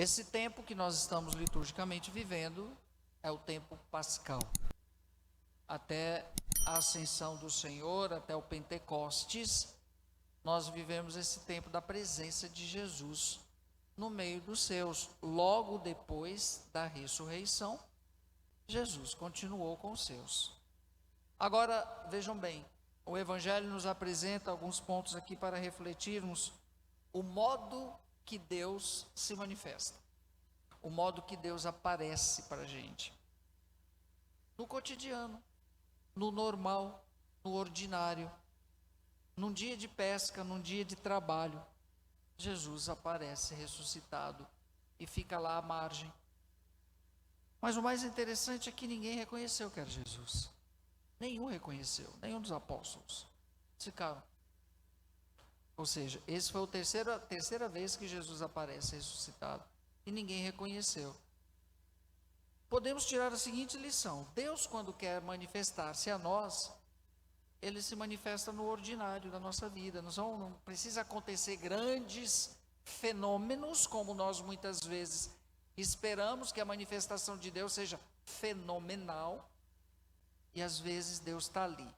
Esse tempo que nós estamos liturgicamente vivendo é o tempo pascal. Até a ascensão do Senhor, até o Pentecostes, nós vivemos esse tempo da presença de Jesus no meio dos seus. Logo depois da ressurreição, Jesus continuou com os seus. Agora, vejam bem, o Evangelho nos apresenta alguns pontos aqui para refletirmos o modo que Deus se manifesta, o modo que Deus aparece para a gente, no cotidiano, no normal, no ordinário, num dia de pesca, num dia de trabalho, Jesus aparece ressuscitado e fica lá à margem. Mas o mais interessante é que ninguém reconheceu que era Jesus. Nenhum reconheceu, nenhum dos apóstolos. Ficaram. Ou seja, essa foi a terceira vez que Jesus aparece ressuscitado e ninguém reconheceu. Podemos tirar a seguinte lição: Deus, quando quer manifestar-se a nós, Ele se manifesta no ordinário da nossa vida. Não precisa acontecer grandes fenômenos, como nós muitas vezes esperamos que a manifestação de Deus seja fenomenal. E às vezes Deus está ali,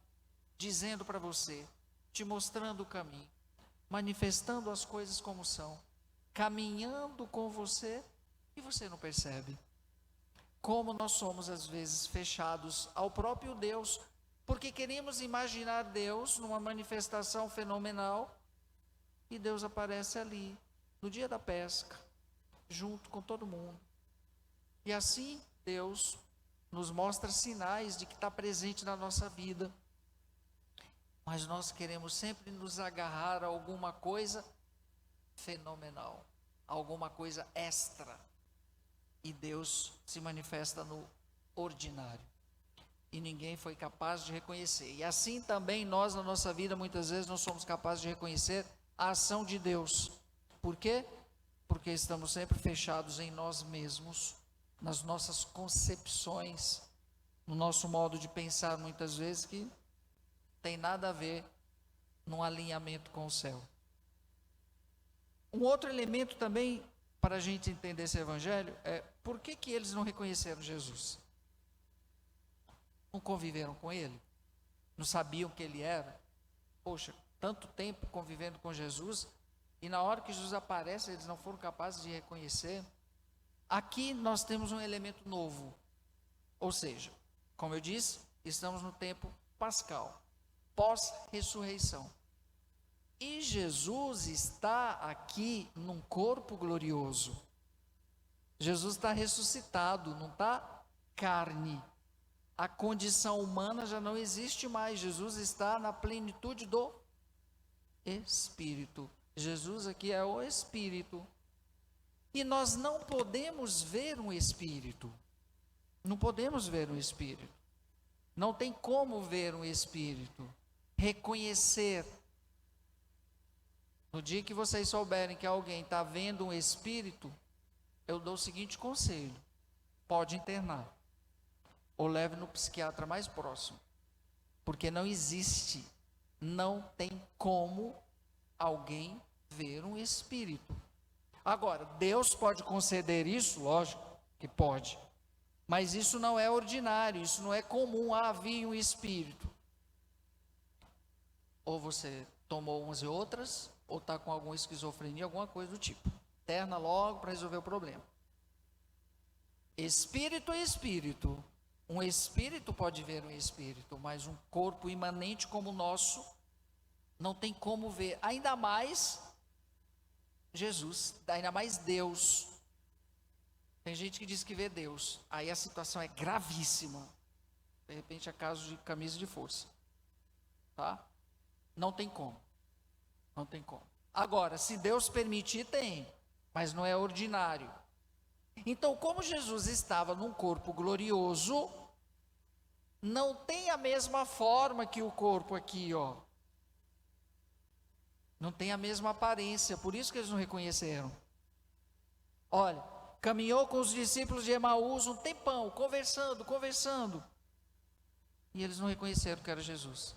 dizendo para você, te mostrando o caminho, manifestando as coisas como são, caminhando com você, e você não percebe. Como nós somos às vezes fechados ao próprio Deus, porque queremos imaginar Deus numa manifestação fenomenal, e Deus aparece ali, no dia da pesca, junto com todo mundo. E assim Deus nos mostra sinais de que está presente na nossa vida. Mas nós queremos sempre nos agarrar a alguma coisa fenomenal, alguma coisa extra. E Deus se manifesta no ordinário. E ninguém foi capaz de reconhecer. E assim também nós, na nossa vida, muitas vezes não somos capazes de reconhecer a ação de Deus. Por quê? Porque estamos sempre fechados em nós mesmos, nas nossas concepções, no nosso modo de pensar, muitas vezes, que tem nada a ver num alinhamento com o céu. Um outro elemento também, para a gente entender esse evangelho, é por que eles não reconheceram Jesus? Não conviveram com ele? Não sabiam que ele era? Poxa, tanto tempo convivendo com Jesus, e na hora que Jesus aparece, eles não foram capazes de reconhecer. Aqui nós temos um elemento novo, ou seja, como eu disse, estamos no tempo pascal, pós-ressurreição. E Jesus está aqui num corpo glorioso. Jesus está ressuscitado, não está carne. A condição humana já não existe mais. Jesus está na plenitude do Espírito. Jesus aqui é o Espírito. E nós não podemos ver um Espírito. Não podemos ver um Espírito. Não tem como ver um Espírito. Reconhecer. No dia que vocês souberem que alguém está vendo um Espírito, eu dou o seguinte conselho: pode internar. Ou leve no psiquiatra mais próximo. Porque não existe, não tem como alguém ver um Espírito. Agora, Deus pode conceder isso? Lógico que pode. Mas isso não é ordinário, isso não é comum. Havia um Espírito. Ou você tomou umas e outras, ou está com alguma esquizofrenia, alguma coisa do tipo. Interna logo para resolver o problema. Espírito é Espírito. Um Espírito pode ver um Espírito, mas um corpo imanente como o nosso, não tem como ver. Ainda mais Jesus, ainda mais Deus. Tem gente que diz que vê Deus, aí a situação é gravíssima. De repente é caso de camisa de força, tá? Não tem como, não tem como. Agora, se Deus permitir, tem, mas não é ordinário. Então, como Jesus estava num corpo glorioso, não tem a mesma forma que o corpo aqui, ó. Não tem a mesma aparência, por isso que eles não reconheceram. Olha, caminhou com os discípulos de Emaús um tempão, conversando. E eles não reconheceram que era Jesus.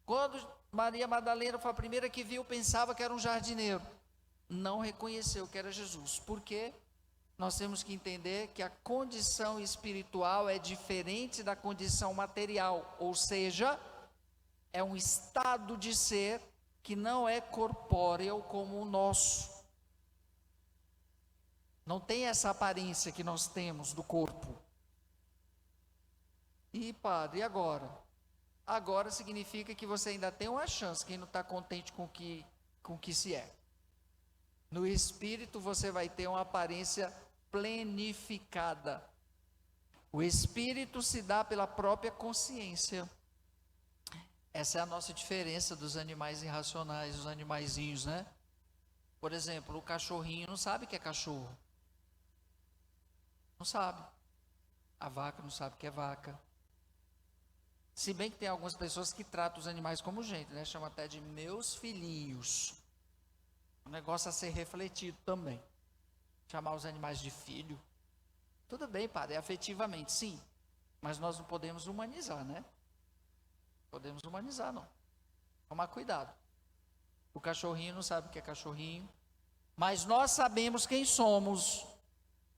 Quando Maria Madalena foi a primeira que viu, pensava que era um jardineiro. Não reconheceu que era Jesus. Por quê? nós temos que entender que a condição espiritual é diferente da condição material, ou seja, é um estado de ser que não é corpóreo como o nosso. Não tem essa aparência que nós temos do corpo. E padre, e agora? Agora significa que você ainda tem uma chance, quem não está contente com o que se é. No espírito você vai ter uma aparência plenificada. O espírito se dá pela própria consciência. Essa é a nossa diferença dos animais irracionais, os animaizinhos, né? Por exemplo, o cachorrinho não sabe que é cachorro. Não sabe. A vaca não sabe que é vaca. Se bem que tem algumas pessoas que tratam os animais como gente, né? Chama até de meus filhinhos. Um negócio a ser refletido também. Chamar os animais de filho. Tudo bem, padre, afetivamente, sim. Mas nós não podemos humanizar, né? Podemos humanizar, não. Tomar cuidado. O cachorrinho não sabe o que é cachorrinho. Mas nós sabemos quem somos.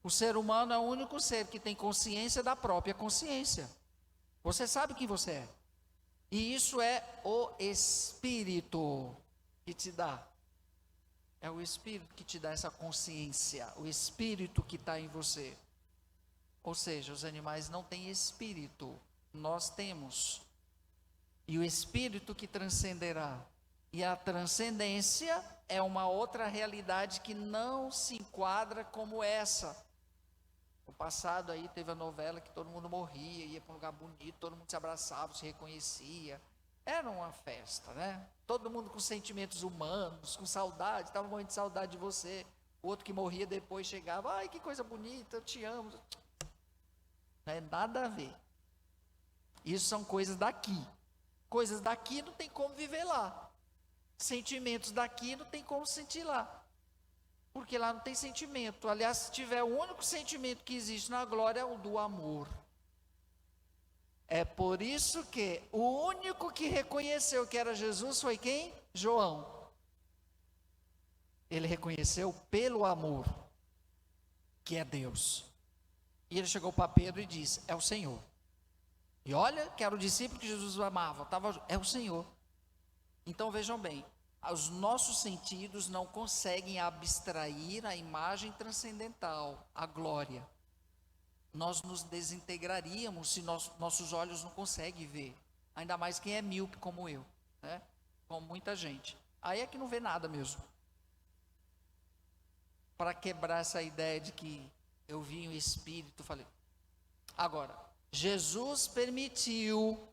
O ser humano é o único ser que tem consciência da própria consciência. Você sabe quem você é. E isso é o Espírito que te dá. É o Espírito que te dá essa consciência. O Espírito que está em você. Ou seja, os animais não têm espírito. Nós temos. E o Espírito que transcenderá. E a transcendência é uma outra realidade que não se enquadra como essa. No passado aí teve a novela que todo mundo morria, ia para um lugar bonito, todo mundo se abraçava, se reconhecia. Era uma festa, né? Todo mundo com sentimentos humanos, com saudade, estava morrendo de saudade de você. O outro que morria depois chegava, ai que coisa bonita, eu te amo. Não é nada a ver. Isso são coisas daqui. Coisas daqui não tem como viver lá. Sentimentos daqui não tem como sentir lá. Porque lá não tem sentimento. Aliás, se tiver o único sentimento que existe na glória é o do amor. É por isso que o único que reconheceu que era Jesus foi quem? João. Ele reconheceu pelo amor, que é Deus. E ele chegou para Pedro e disse, é o Senhor. E olha, que era o discípulo que Jesus amava, é o Senhor. Então vejam bem, os nossos sentidos não conseguem abstrair a imagem transcendental, a glória. Nós nos desintegraríamos se nossos olhos não conseguem ver. Ainda mais quem é míope como eu, né? Como muita gente. Aí é que não vê nada mesmo. Para quebrar essa ideia de que eu vi o Espírito, falei. Agora, Jesus permitiu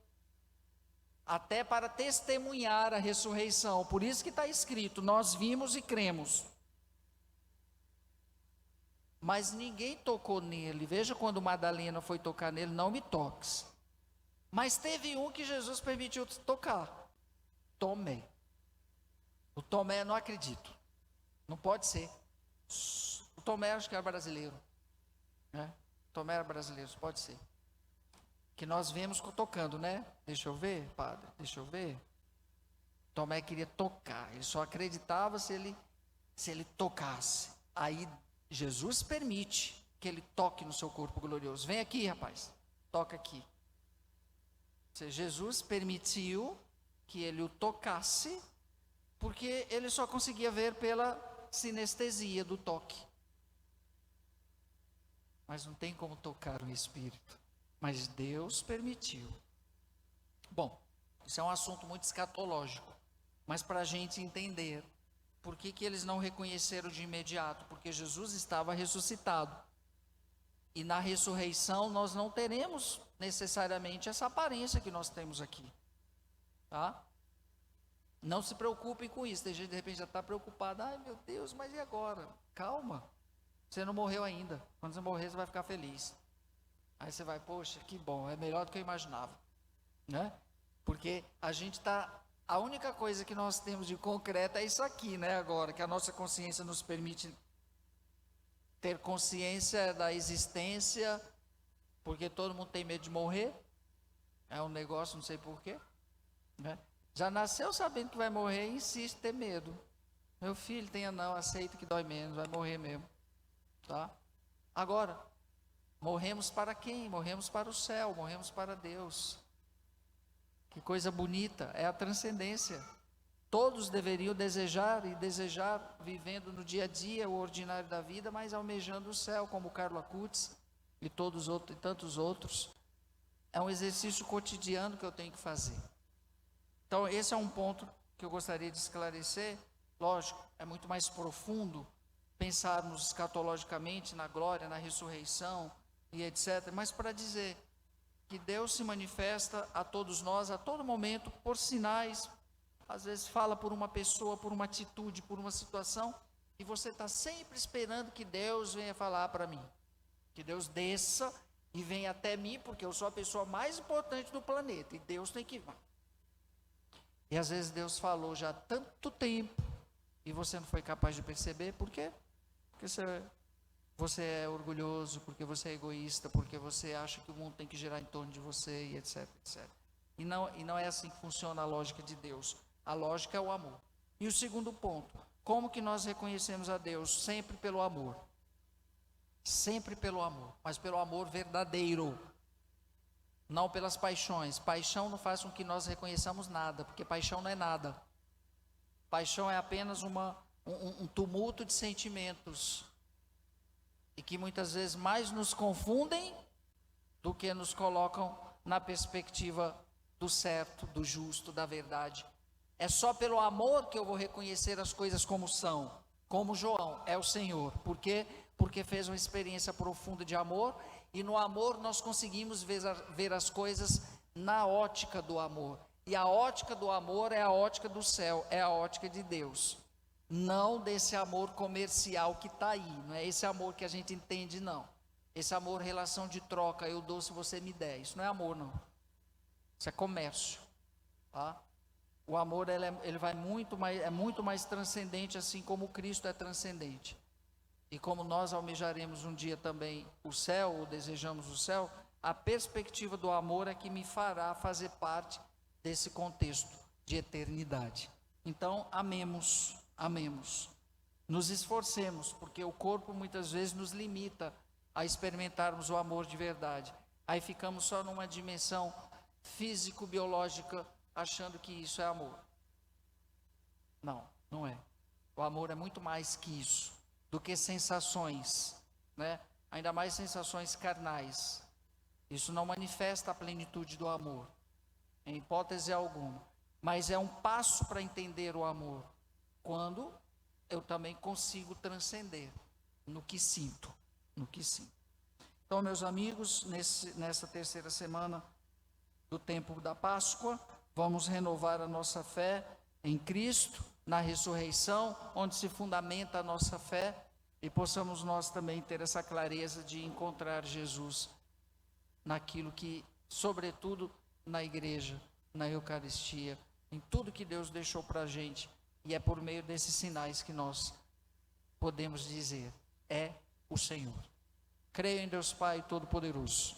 até para testemunhar a ressurreição. Por isso que está escrito, nós vimos e cremos. Mas ninguém tocou nele. Veja quando Madalena foi tocar nele, não me toques. Mas teve um que Jesus permitiu tocar. Tomé. O Tomé, não acredito. Não pode ser. O Tomé acho que era brasileiro. Né? O Tomé era brasileiro, pode ser. Que nós vemos tocando, né? Deixa eu ver, padre, deixa eu ver. Tomé queria tocar, ele só acreditava se ele tocasse. Aí Jesus permite que ele toque no seu corpo glorioso. Vem aqui, rapaz, toca aqui. Ou seja, Jesus permitiu que ele o tocasse, porque ele só conseguia ver pela sinestesia do toque. Mas não tem como tocar o Espírito. Mas Deus permitiu. Bom, isso é um assunto muito escatológico. Mas para a gente entender, por que eles não reconheceram de imediato? Porque Jesus estava ressuscitado. E na ressurreição nós não teremos necessariamente essa aparência que nós temos aqui. Tá? Não se preocupem com isso. Tem gente de repente já está preocupado. Ai meu Deus, mas e agora? Calma. Você não morreu ainda. Quando você morrer, você vai ficar feliz. Aí você vai, poxa, que bom, é melhor do que eu imaginava. Né? Porque a única coisa que nós temos de concreto é isso aqui, né? Agora, que a nossa consciência nos permite ter consciência da existência, porque todo mundo tem medo de morrer. É um negócio, não sei porquê. Né? Já nasceu sabendo que vai morrer e insiste em ter medo. Meu filho, tenha não, aceita que dói menos, vai morrer mesmo. Tá? Agora, morremos para quem? Morremos para o céu, morremos para Deus. Que coisa bonita, é a transcendência. Todos deveriam desejar vivendo no dia a dia o ordinário da vida, mas almejando o céu, como Carlo Acutis e tantos outros. É um exercício cotidiano que eu tenho que fazer. Então, esse é um ponto que eu gostaria de esclarecer. Lógico, é muito mais profundo pensarmos escatologicamente na glória, na ressurreição e etc. Mas para dizer que Deus se manifesta a todos nós, a todo momento, por sinais. Às vezes fala por uma pessoa, por uma atitude, por uma situação, e você está sempre esperando que Deus venha falar para mim. Que Deus desça e venha até mim, porque eu sou a pessoa mais importante do planeta, e Deus tem que vir. E às vezes Deus falou já há tanto tempo, e você não foi capaz de perceber. Por quê? Porque você é orgulhoso, porque você é egoísta, porque você acha que o mundo tem que girar em torno de você, e etc, etc. E não é assim que funciona a lógica de Deus. A lógica é o amor. E o segundo ponto, como que nós reconhecemos a Deus? Sempre pelo amor. Sempre pelo amor, mas pelo amor verdadeiro. Não pelas paixões. Paixão não faz com que nós reconheçamos nada, porque paixão não é nada. Paixão é apenas um tumulto de sentimentos, e que muitas vezes mais nos confundem do que nos colocam na perspectiva do certo, do justo, da verdade. É só pelo amor que eu vou reconhecer as coisas como são. Como João, é o Senhor. Por quê? Porque fez uma experiência profunda de amor, e no amor nós conseguimos ver as coisas na ótica do amor. E a ótica do amor é a ótica do céu, é a ótica de Deus. Não desse amor comercial que está aí, não é esse amor que a gente entende, não. Esse amor, relação de troca, eu dou se você me der. Isso não é amor, não. Isso é comércio, tá? O amor ele vai muito mais transcendente, assim como Cristo é transcendente. E como nós almejaremos um dia também o céu, ou desejamos o céu, a perspectiva do amor é que me fará fazer parte desse contexto de eternidade. Então, amemos, nos esforcemos, porque o corpo muitas vezes nos limita a experimentarmos o amor de verdade. Aí ficamos só numa dimensão físico-biológica, achando que isso é amor. Não, não é. O amor é muito mais que isso, do que sensações, né? Ainda mais sensações carnais. Isso não manifesta a plenitude do amor, em hipótese alguma. Mas é um passo para entender o amor, quando eu também consigo transcender no que sinto, Então, meus amigos, nessa terceira semana do tempo da Páscoa, vamos renovar a nossa fé em Cristo, na ressurreição, onde se fundamenta a nossa fé, e possamos nós também ter essa clareza de encontrar Jesus naquilo que, sobretudo na igreja, na Eucaristia, em tudo que Deus deixou para a gente, e é por meio desses sinais que nós podemos dizer, é o Senhor. Creio em Deus Pai Todo-Poderoso.